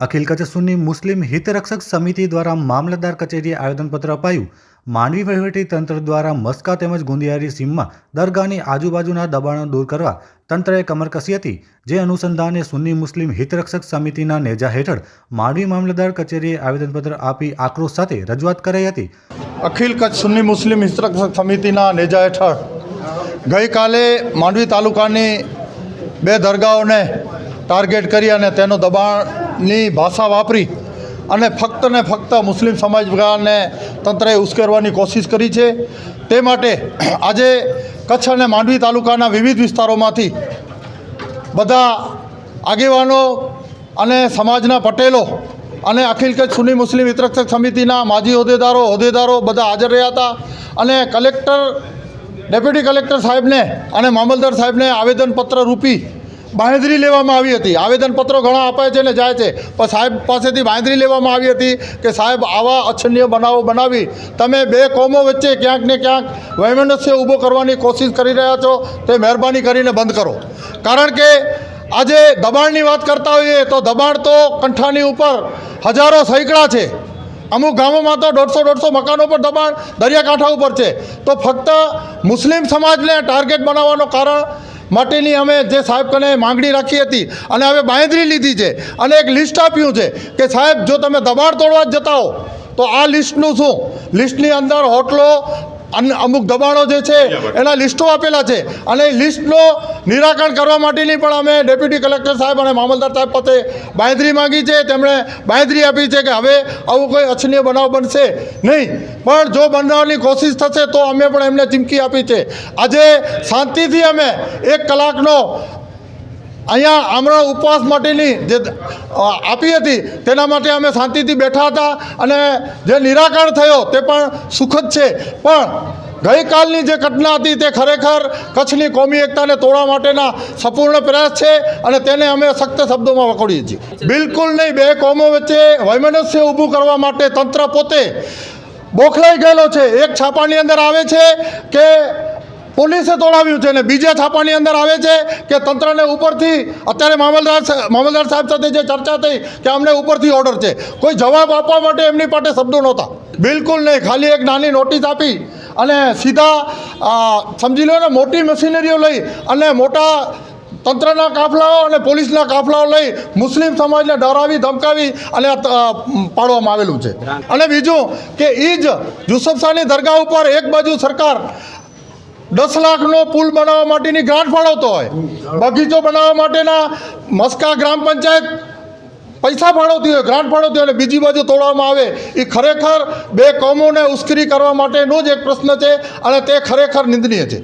અખિલ કચ્છ સુન્ની મુસ્લિમ હિતરક્ષક સમિતિ દ્વારા મામલતદાર કચેરીએ આવેદનપત્ર અપાયું। માંડવી વહીવટી તંત્ર દ્વારા મસ્કા તેમજ ગુંદિયારી સીમમાં દરગાહની આજુબાજુના દબાણો દૂર કરવા તંત્રએ કમર કસી હતી। જે અનુસંધાને સુન્ની મુસ્લિમ હિતરક્ષક સમિતિના નેજા હેઠળ માંડવી મામલતદાર કચેરીએ આવેદનપત્ર આપી આક્રોશ સાથે રજૂઆત કરાઈ હતી। અખિલ કચ્છ સુન્ની મુસ્લિમ હિતરક્ષક સમિતિના નેજા હેઠળ ગઈકાલે માંડવી તાલુકાની બે દરગાહોને ટાર્ગેટ કરી અને તેનો દબાણની ભાષા વાપરી અને ફક્ત મુસ્લિમ સમાજને તંત્રએ ઉશ્કેરવાની કોશિશ કરી છે। તે માટે આજે કચ્છ અને માંડવી તાલુકાના વિવિધ વિસ્તારોમાંથી બધા આગેવાનો અને સમાજના પટેલો અને અખિલ કચ્છ સુન્ની મુસ્લિમ હિતરક્ષક સમિતિના માજી હોદ્દેદારો બધા હાજર રહ્યા હતા અને ડેપ્યુટી કલેક્ટર સાહેબને અને મામલતદાર સાહેબને આવેદનપત્ર રૂપી બાંહેધરી લેવામાં આવી હતી। આવેદનપત્રો ઘણા અપાય છે ને જાય છે, પણ સાહેબ પાસેથી બાંહેધરી લેવામાં આવી હતી કે સાહેબ આવા અછન્ય બનાવો બનાવી તમે બે કોમો વચ્ચે ક્યાંક ને ક્યાંક વૈમનસ્ય ઊભો કરવાની કોશિશ કરી રહ્યા છો, તે મહેરબાની કરીને બંધ કરો। કારણ કે આજે દબાણની વાત કરતા હોઈએ તો દબાણ તો કંઠાની ઉપર હજારો સૈકડા છે। અમુક ગામોમાં તો 150 મકાનો પર દબાણ દરિયાકાંઠા ઉપર છે। તો ફક્ત મુસ્લિમ સમાજને ટાર્ગેટ બનાવવાનો કારણ માટેની અમે જે સાહેબ કને માંગણી રાખી હતી અને હવે બાંહેધરી લીધી છે અને એક લિસ્ટ આપ્યું છે કે સાહેબ જો તમે દબાણ તોડવા જ જતા હો તો આ લિસ્ટનું શું, લિસ્ટની અંદર હોટલો અમુક દબાણો જે છે એના લિસ્ટો આપેલા છે અને લિસ્ટનો નિરાકરણ કરવા માટેની પણ અમે ડેપ્યુટી કલેક્ટર સાહેબ અને મામલતદાર સાહેબ પાસે બાંહેધરી માંગી છે। તેમણે બાંહેધરી આપી છે કે હવે આવું કોઈ અછન્ય બનાવ બનશે નહીં, પણ જો બનાવવાની કોશિશ થશે તો અમે પણ એમને ચીમકી આપી છે। આજે શાંતિથી અમે 1 કલાકનો અહીંયા આમરણ ઉપવાસ માટેની જે આપી હતી તેના માટે અમે શાંતિથી બેઠા હતા અને જે નિરાકરણ થયો તે પણ સુખદ છે। પણ ગઈકાલની જે ઘટના હતી તે ખરેખર કચ્છની કોમી એકતાને તોડવા માટેના સંપૂર્ણ પ્રયાસ છે અને તેને અમે સખ્ત શબ્દોમાં વખોડીએ છીએ। બિલકુલ નહીં, બે કોમો વચ્ચે વૈમનસ્ય ઊભું કરવા માટે તંત્ર પોતે બોખલાઈ ગયેલો છે। એક છાપાની અંદર આવે છે કે પોલીસે તોડાવ્યું છે અને બીજા છાપાની અંદર આવે છે કે તંત્રને ઉપરથી, અત્યારે મામલતદાર સાહેબ સાથે જે ચર્ચા થઈ કે અમને ઉપરથી ઓર્ડર છે, કોઈ જવાબ આપવા માટે એમની પાસે શબ્દો નહોતા। બિલકુલ નહીં, ખાલી એક નાની નોટિસ આપી અને સીધા સમજી લો ને મોટી મશીનરીઓ લઈ અને મોટા તંત્રના કાફલાઓ અને પોલીસના કાફલાઓ લઈ મુસ્લિમ સમાજને ડરાવી ધમકાવી અને પાડવામાં આવેલું છે। અને બીજું કે એ જ યુસુફ શાહની દરગાહ ઉપર એક બાજુ સરકાર 10 લાખનો પુલ બનાવવા માટેની ગ્રાન્ટ ફાળવતો હોય, બગીચો બનાવવા માટેના મસ્કા ગ્રામ પંચાયત પૈસા ફાળવતી હોય, ગ્રાન્ટ ફાળવતી હોય અને બીજી બાજુ તોડવામાં આવે, એ ખરેખર બે કોમોને ઉશ્કેરી કરવા માટેનો જ એક પ્રશ્ન છે અને તે ખરેખર નિંદનીય છે।